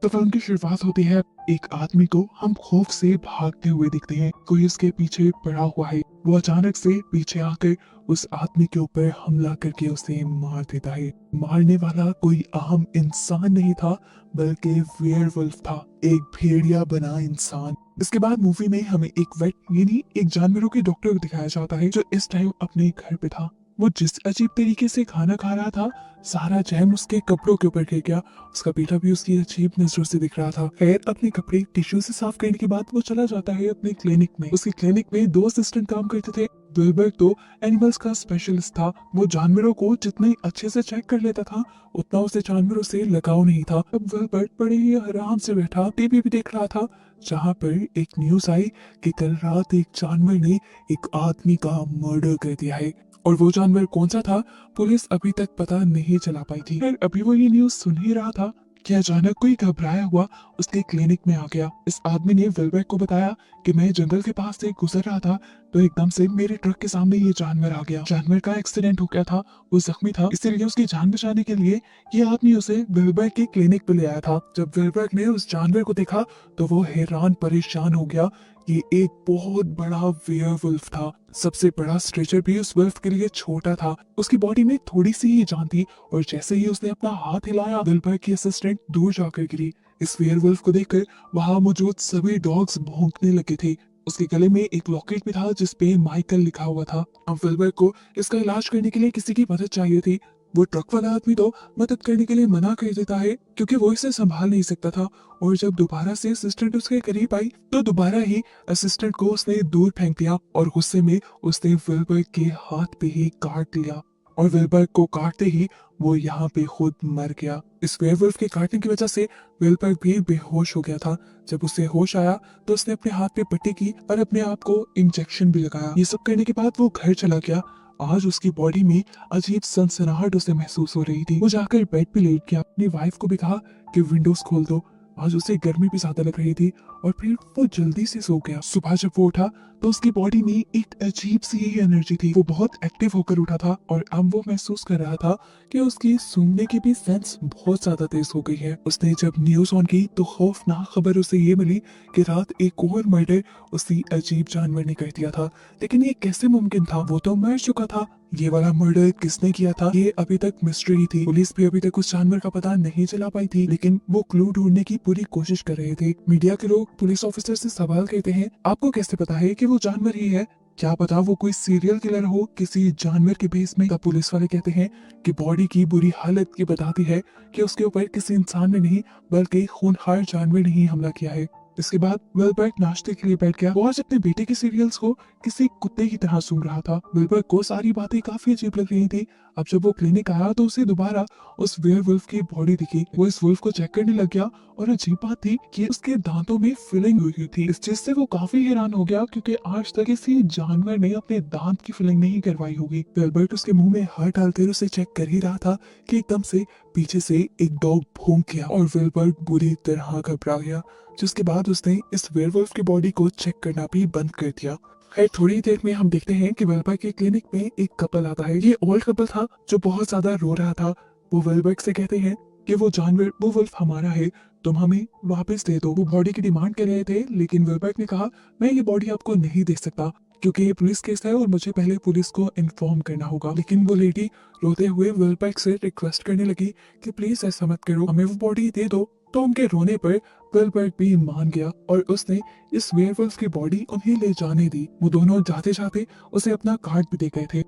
तो फिल्म की शुरुआत होती है। एक आदमी को हम खौफ से भागते हुए दिखते हैं। कोई उसके पीछे पड़ा हुआ है। वो अचानक से पीछे आकर उस आदमी के ऊपर हमला करके उसे मार देता है। मारने वाला कोई आम इंसान नहीं था, बल्कि वेयरवुल्फ था, एक भेड़िया बना इंसान। इसके बाद मूवी में हमें एक वेट यानी एक जानवरों के डॉक्टर को दिखाया जाता है, जो इस टाइम अपने घर पे था। वो जिस अजीब तरीके से खाना खा रहा था, सारा जैम उसके कपड़ों के ऊपर गिर गया। उसका बेटा भी उसकी अजीब नजरों से दिख रहा था। खैर, अपने कपड़े टिश्यू से साफ करने के बाद वो चला जाता है अपने क्लिनिक में। उसकी क्लिनिक में दो असिस्टेंट काम करते थे। विल्बर तो एनिमल्स का स्पेशलिस्ट था। वो जानवरों को जितने अच्छे से चेक कर लेता था, उतना उसे जानवरों से लगाव नहीं था। अब विल्बर बड़े ही आराम से बैठा टीवी भी देख रहा था, जहाँ पर एक न्यूज आई कि कल रात एक जानवर ने एक आदमी का मर्डर कर दिया है। और वो जानवर कौन सा था, पुलिस अभी तक पता नहीं चला पाई थी। फिर अभी वो ये न्यूज सुन ही रहा था कि अचानक कोई घबराया हुआ उसके क्लिनिक में आ गया। इस आदमी ने विल्बर को बताया कि मैं जंगल के पास से गुजर रहा था, तो एकदम से मेरे ट्रक के सामने ये जानवर आ गया। जानवर का एक्सीडेंट हो गया था, वो जख्मी था, इसीलिए उसकी जान बचाने के लिए ये आदमी उसे विल्बर के क्लिनिक पे ले आया था। जब विल्बर ने उस जानवर को देखा तो वो हैरान परेशान हो गया। ये एक बहुत बड़ा वेयरवुल्फ था। सबसे बड़ा स्ट्रेचर भी उस वुल्फ के लिए छोटा था। उसकी बॉडी में थोड़ी सी ही जान थी, और जैसे ही उसने अपना हाथ हिलाया, विल्बर की असिस्टेंट दूर जाकर गिरी। इस वेयरवुल्फ को देखकर वहां मौजूद सभी डॉग्स भौंकने लगे थे। उसके गले में एक लॉकेट भी था जिसपे माइकल लिखा हुआ था। अब विल्बर को इसका इलाज करने के लिए किसी की मदद चाहिए थी। वो ट्रक वाला आदमी तो मदद करने के लिए मना कर देता है, क्योंकि वो इसे संभाल नहीं सकता था। और जब दोबारा से असिस्टेंट उसके करीब आई, तो दोबारा ही असिस्टेंट को उसने दूर फेंक दिया, और गुस्से में उसने विल्बर के हाथ पे ही काट लिया। और विल्बर को काटते ही वो यहाँ पे खुद मर गया। इस वेयरवुल्फ के काटने की वजह से विल्बर भी बेहोश हो गया था। जब उसे होश आया तो उसने अपने हाथ पे पट्टी की और अपने आप को इंजेक्शन भी लगाया। ये सब करने के बाद वो घर चला गया। आज उसकी बॉडी में अजीब सनसनाहट उसे महसूस हो रही थी। वो जाकर बेड पे लेट गया। अपनी वाइफ को भी कहा कि विंडोज खोल दो। आज उसे गर्मी भी ज्यादा लग रही थी, और फिर वो जल्दी से सो गया। सुबह जब वो उठा तो उसकी बॉडी में एक अजीब सी ही एनर्जी थी। वो बहुत एक्टिव होकर उठा था, और अब वो महसूस कर रहा था कि उसकी सूंघने की भी सेंस बहुत ज्यादा तेज हो गई है। उसने जब न्यूज ऑन की तो खौफनाक खबर उसे ये मिली कि रात एक और मर्डर उसी अजीब जानवर ने कर दिया था। लेकिन ये कैसे मुमकिन था? वो तो मर चुका था। ये वाला मर्डर किसने किया था, ये अभी तक मिस्ट्री थी। पुलिस भी अभी तक उस जानवर का पता नहीं चला पाई थी, लेकिन वो क्लू ढूंढने की पूरी कोशिश कर रहे थे। मीडिया के लोग पुलिस ऑफिसर से सवाल करते हैं, आपको कैसे पता है कि वो जानवर ही है? क्या पता वो कोई सीरियल किलर हो किसी जानवर के बेस में। तब पुलिस वाले कहते हैं कि बॉडी की बुरी हालत की बताती है कि उसके ऊपर किसी इंसान ने नहीं, बल्कि खूंखार जानवर ने ही हमला किया है। इसके बाद विल्बर नाश्ते के लिए बैठ गया। वो आज अपने बेटे के सीरियल्स को किसी कुत्ते की तरह सूंघ रहा था। विल्बर को सारी बातें काफी अजीब लग रही थी। अब जब वो क्लिनिक आया तो उसे दोबारा उस वेयरवुल्फ की बॉडी दिखी। वो इस वुल्फ को चेक करने लग गया, और अजीब बात थी कि उसके दांतों में फिलिंग हुई थी। इस चीज से वो काफी हैरान हो गया, क्योंकि आज तक किसी जानवर ने अपने दांत की फिलिंग नहीं करवाई होगी। विल्बर्ट उसके मुंह में हाथ डालकर उसे चेक कर ही रहा था कि एकदम से पीछे से एक डॉग भौंक गया, और विल्बर्ट बुरी तरह घबरा गया। जिसके बाद उसने इस वेयरवुल्फ की बॉडी को चेक करना भी बंद कर दिया। खैर, थोड़ी देर में हम देखते हैं कि विल्बर के क्लिनिक में एक कपल आता है। ये ओल्ड कपल था जो बहुत ज्यादा रो रहा था। वो विल्बर से कहते हैं कि वो जानवर, वो वुल्फ हमारा है, तुम हमें वापस दे दो। वो बॉडी की डिमांड कर रहे थे, लेकिन विल्बर ने कहा मैं ये बॉडी आपको नहीं दे सकता, क्योंकि ये पुलिस केस है और मुझे पहले पुलिस को इन्फॉर्म करना होगा। लेकिन वो लेडी रोते हुए विल्बर से रिक्वेस्ट करने लगी कि प्लीज ऐसा मत करो, हमें वो बॉडी दे दो। तो उनके रोने पर विल्बर भी मान गया, और उसने इस वेयरवुल्फ की बॉडी उन्हें ले जाने दी। वो दोनों जाते जाते उसे अपना कार्ड भी दे गए थे।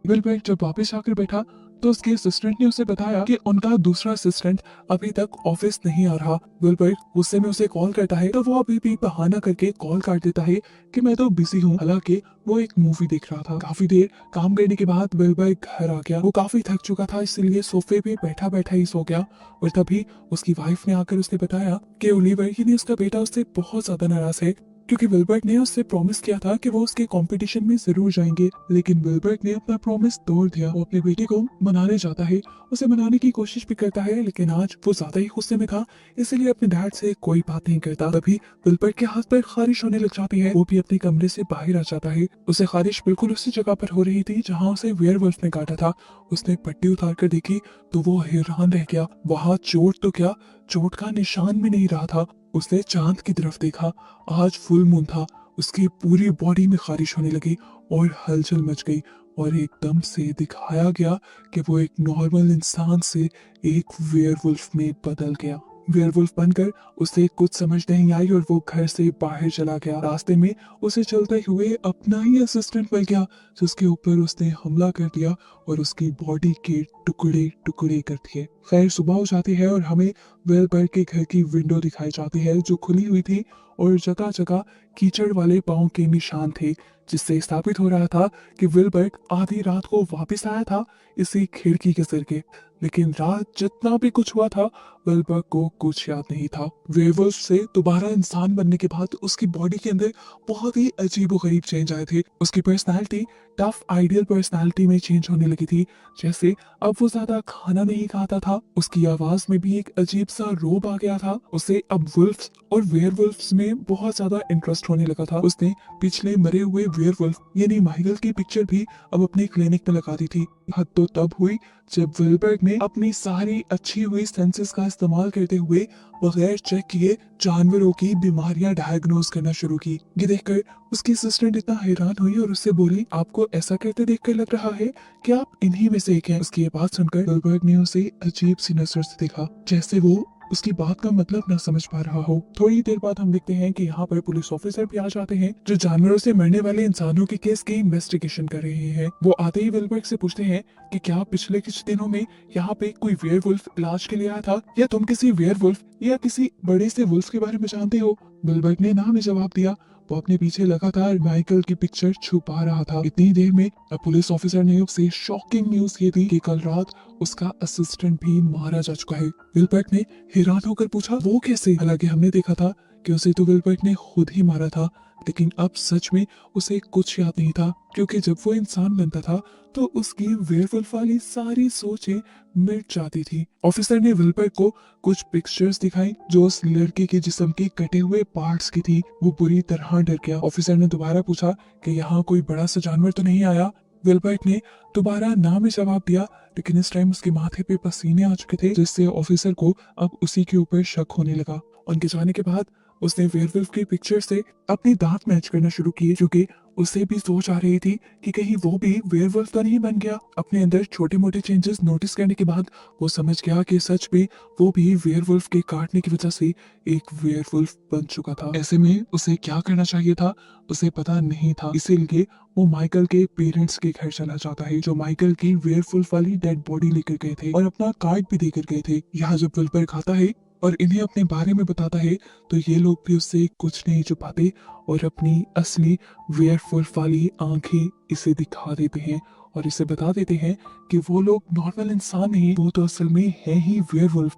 विल्बर जब वापस आकर बैठा तो उसके असिस्टेंट ने उसे बताया कि उनका दूसरा असिस्टेंट अभी तक ऑफिस नहीं आ रहा। विल्बर गुस्से में उसे कॉल करता है, तो वो अभी भी बहाना करके कॉल काट देता है कि मैं तो बिजी हूँ। हालांकि वो एक मूवी देख रहा था। काफी देर काम करने के बाद विल्बर घर आ गया। वो काफी थक चुका था, इसलिए सोफे पे बैठा बैठा ही सो गया। और तभी उसकी वाइफ ने आकर उसे बताया कि ओलिवर यानी उसका बेटा उससे बहुत ज्यादा नाराज है। क्योंकि विल्बर्ट ने उससे प्रॉमिस किया था कि वो उसके कंपटीशन में जरूर जाएंगे, लेकिन विल्बर्ट ने अपना प्रॉमिस तोड़ दिया। वो अपने बेटे को मनाने जाता है, उसे मनाने की कोशिश भी करता है, लेकिन आज वो ज्यादा ही गुस्से में था, इसलिए अपने डैड से कोई बात नहीं करता। तभी विल्बर्ट के हाथ पर खारिश होने लग जाती है। वो भी अपने कमरे से बाहर आ जाता है। उसे खारिश बिल्कुल उसी जगह पर हो रही थी जहाँ उसे वेयरवुल्फ ने काटा था। उसने पट्टी उतार कर देखी तो वो हैरान रह गया। वहाँ चोट तो क्या, चोट का निशान भी नहीं रहा था। उसने चांद की तरफ देखा। आज फुल मून था। उसकी पूरी बॉडी में खारिश होने लगी और हलचल मच गई और एकदम से दिखाया गया कि वो एक नॉर्मल इंसान से एक वेयरवुल्फ में बदल गया। वेयरवुल्फ बनकर उसे कुछ समझ नहीं आई और वो घर से बाहर चला गया। रास्ते में उसे चलते हुए अपना ही असिस्टेंट मिल गया, जिसके ऊपर उसने हमला कर दिया और उसकी बॉडी के टुकड़े टुकड़े कर दिए। खैर सुबह हो जाती है और हमें वेलबर्ग के घर की विंडो दिखाई जाती है जो खुली हुई थी और जगह जगह कीचड़ वाले पाँव के निशान थे, जिससे स्थापित हो रहा था कि विलबर्ग आधी रात को वापस आया था इसी खिड़की के जरिए। लेकिन रात जितना भी कुछ हुआ था विलबर्ग को कुछ याद नहीं था। वेयरवुल्फ से दोबारा इंसान बनने के बाद उसकी बॉडी के अंदर बहुत ही अजीबोगरीब चेंज आए थे। उसकी पर्सनालिटी टफ आइडियल पर्सनालिटी में चेंज होने लगी थी। जैसे अब वो ज्यादा खाना नहीं खाता था, उसकी आवाज में भी एक अजीब सा रोब आ गया था। उसे अब वुल्फ्स और वेयरवुल्फ्स में बहुत ज्यादा इंटरेस्ट होने लगा था। उसने पिछले मरे हुए वेयरवुल्फ यानी माइकल की पिक्चर भी अब अपने क्लिनिक में लगा दी थी। हद तो तब हुई जब विलबर्ग ने अपनी सारी अच्छी हुई सेंसेस का इस्तेमाल करते हुए बगैर चेक किए जानवरों की बीमारियां डायग्नोज करना शुरू की। ये देखकर उसकी असिस्टेंट इतना हैरान हुई और उससे बोली, आपको ऐसा करते देखकर लग रहा है कि आप इन्हीं में से एक हैं। उसकी ये बात सुनकर विलबर्ग ने उसे अजीब सी नजर से देखा, जैसे वो उसकी बात का मतलब न समझ पा रहा हो। थोड़ी देर बाद हम देखते हैं कि यहाँ पर पुलिस ऑफिसर भी आ जाते हैं जो जानवरों से मरने वाले इंसानों के केस की इन्वेस्टिगेशन कर रहे हैं। वो आते ही विलबर्ग से पूछते हैं कि क्या पिछले कुछ दिनों में यहाँ पे कोई वेयरवुल्फ इलाज के लिए आया था, या तुम किसी वेयरवुल्फ या किसी बड़े से वुल्फ के बारे में जानते हो। विलबर्ग ने ना में जवाब दिया। वो अपने पीछे लगातार माइकल की पिक्चर छुपा रहा था। इतनी देर में पुलिस ऑफिसर ने उसे शॉकिंग न्यूज ये दी कि कल रात उसका असिस्टेंट भी मारा जा चुका है। विलबर्ग ने हैरान होकर पूछा, वो कैसे? हालांकि हमने देखा था कि उसे तो विलबर्ग ने खुद ही मारा था, लेकिन अब सच में उसे कुछ याद नहीं था, क्योंकि जब वो इंसान बनता था तो उसकी वेयरवुल्फ वाली सारी सोचें मिट जाती थी। ऑफिसर ने विलबर्ग को कुछ पिक्चर्स दिखाई जो उस लड़के के जिस्म के कटे हुए पार्ट्स की थी। वो बुरी तरह डर गया। ऑफिसर ने दोबारा पूछा कि यहाँ कोई बड़ा सा जानवर तो नहीं आया। विलबर्ग ने दोबारा ना में जवाब दिया, लेकिन इस टाइम उसके माथे पे पसीने आ चुके थे, जिससे ऑफिसर को अब उसी के ऊपर शक होने लगा। उनके जाने के बाद उसने वेयरवुल्फ की पिक्चर से अपने दांत मैच करना शुरू किए, क्योंकि उसे भी सोच आ रही थी कि कहीं वो भी वेयरवुल्फ तो नहीं बन गया। अपने अंदर छोटे मोटे चेंजेस नोटिस करने के बाद वो समझ गया कि सच में वो भी वेयरवुल्फ के काटने की वजह से एक वेयरवुल्फ बन चुका था। ऐसे में उसे क्या करना चाहिए था उसे पता नहीं था, इसीलिए वो माइकल के पेरेंट्स के घर चला जाता है, जो माइकल की वेयरवुल्फ वाली डेड बॉडी लेकर गए थे और अपना कार्ड भी देकर गए थे। यहाँ जब विलबर्ग खाता है और इन्हें अपने बारे में बताता है तो ये लोग भी उससे कुछ नहीं छुपाते और अपनी असली वेयरवुल्फ वाली आंखें इसे दिखा देते हैं और इसे बता देते हैं कि वो लोग नॉर्मल इंसान नहीं, वो तो असल में है ही वेयरवुल्फ।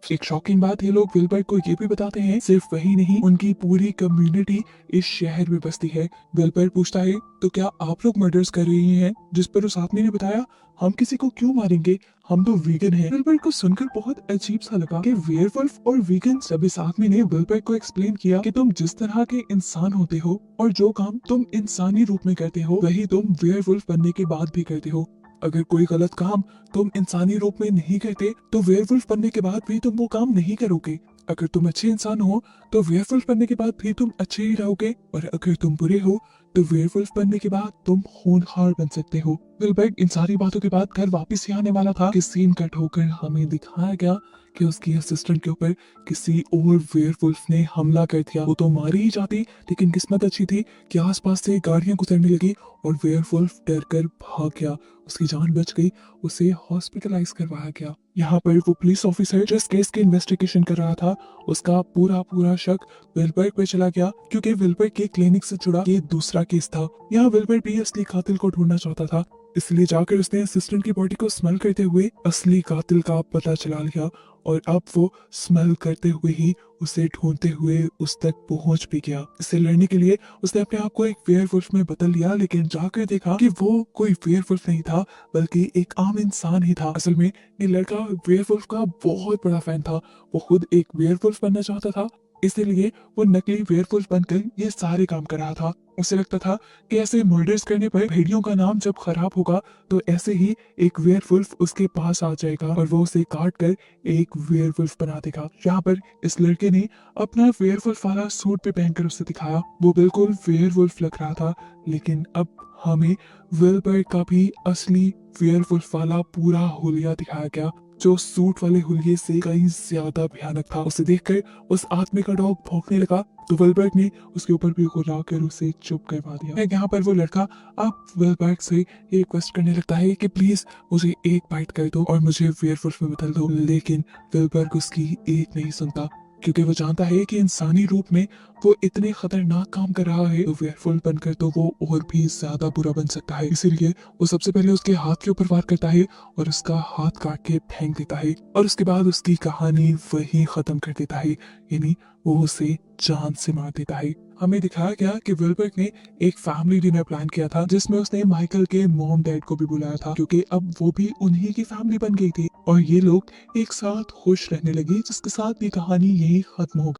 एक शॉकिंग बात ये लोग विलबर्ग को ये भी बताते हैं, सिर्फ वही नहीं, उनकी पूरी कम्युनिटी इस शहर में बसती है। विलबर्ग पूछता है, तो क्या आप लोग मर्डर्स कर रही हैं? जिस पर उस आदमी ने बताया, हम किसी को क्यों मारेंगे, हम तो वीगन हैं। विलबर्ग को सुनकर बहुत अजीब सा लगा कि वेयरवुल्फ और वीगन। जब इस आदमी ने विलबर्ग को एक्सप्लेन किया कि तुम जिस तरह के इंसान होते हो और जो काम तुम इंसानी रूप में करते हो वही तुम वेयरवुल्फ बनने के बाद भी करते हो। अगर कोई गलत काम तुम इंसानी रूप में नहीं करते तो वेयरवुल्फ बनने के बाद भी तुम वो काम नहीं करोगे। अगर तुम अच्छे इंसान हो तो वेयरवुल्फ बनने के बाद भी तुम अच्छे ही रहोगे, और अगर तुम बुरे हो तो वेयरवुल्फ बनने के बाद तुम खूंखार बन सकते हो। विलबर्ग इन सारी बातों के बाद घर वापस ही आने वाला था कि सीन कट होकर हमें दिखाया गया कि उसकी असिस्टेंट के ऊपर किसी और वेयरवुल्फ ने हमला कर दिया। वो तो मारी ही जाती, लेकिन किस्मत अच्छी थी कि आसपास से गाड़ियां गुजरने लगी और वेयरवुल्फ डर कर भाग गया। उसकी जान बच गई, उसे हॉस्पिटलाइज करवाया गया। यहाँ पर वो पुलिस ऑफिसर जिस केस की इन्वेस्टिगेशन कर रहा था उसका पूरा शक विलबर्ग पे चला गया, क्योंकि विलबर्ग के क्लिनिक से जुड़ा ये दूसरा केस था। यहाँ विलबर्ग भी असली कातिल को ढूंढना चाहता था। इसलिए जाकर उसने असिस्टेंट की बॉडी को स्मेल करते हुए असली कातिल का पता चला लिया और अब वो स्मेल करते हुए ही उसे ढूंढते हुए उस तक पहुंच भी गया। इससे लड़ने के लिए उसने अपने आप को एक वेयरवुल्फ में बदल लिया, लेकिन जाकर देखा कि वो कोई वेयरवुल्फ नहीं था बल्कि एक आम इंसान ही था। असल में ये लड़का वेयरवुल्फ का बहुत बड़ा फैन था। वो खुद एक वेयरवुल्फ बनना चाहता था, इसीलिए वो नकली वेयरवुल्फ बनकर ये सारे काम कर रहा था। उसे लगता था कि ऐसे मर्डर्स करने पर भेड़ियों का नाम जब खराब होगा तो ऐसे ही एक वेयरवुल्फ उसके पास आ जाएगा और वो उसे काट कर एक वेयरवुल्फ बना देगा। यहाँ पर इस लड़के ने अपना वेयरवुल्फ वाला सूट भी पहनकर उसे दिखाया। वो बिल्कुल वेयरवुल्फ लग रहा था, लेकिन अब हमें विल्बर का भी असली वेयरवुल्फ वाला पूरा हुलिया दिखाया गया, जो सूट वाले हुलिये से कहीं ज्यादा भयानक था। उसे देखकर उस आदमी का डॉग भौंकने लगा तो विल्बर्ग ने उसके ऊपर भी गुर्राकर उसे चुप करवा दिया। यहाँ पर वो लड़का अब विल्बर्ग से ये रिक्वेस्ट करने लगता है कि प्लीज मुझे एक बाइट कर दो और मुझे वेयरवुल्फ में बदल दो, लेकिन विल्बर्ग उसकी एक नहीं सुनता, क्योंकि वो जानता है कि इंसानी रूप में वो इतने खतरनाक काम कर रहा है तो वेयरवुल्फ बनकर तो वो और भी ज्यादा बुरा बन सकता है। इसीलिए वो सबसे पहले उसके हाथ के ऊपर वार करता है और उसका हाथ काट के फेंक देता है और उसके बाद उसकी कहानी वही खत्म कर देता है, यानी वो उसे जान से मार देता है। हमें दिखाया गया कि विल्बर्ग ने एक फैमिली डिनर प्लान किया था जिसमें उसने माइकल के मॉम डैड को भी बुलाया था, क्योंकि अब वो भी उन्हीं की फैमिली बन गई थी और ये लोग एक साथ खुश रहने लगे, जिसके साथ ये कहानी यही खत्म हो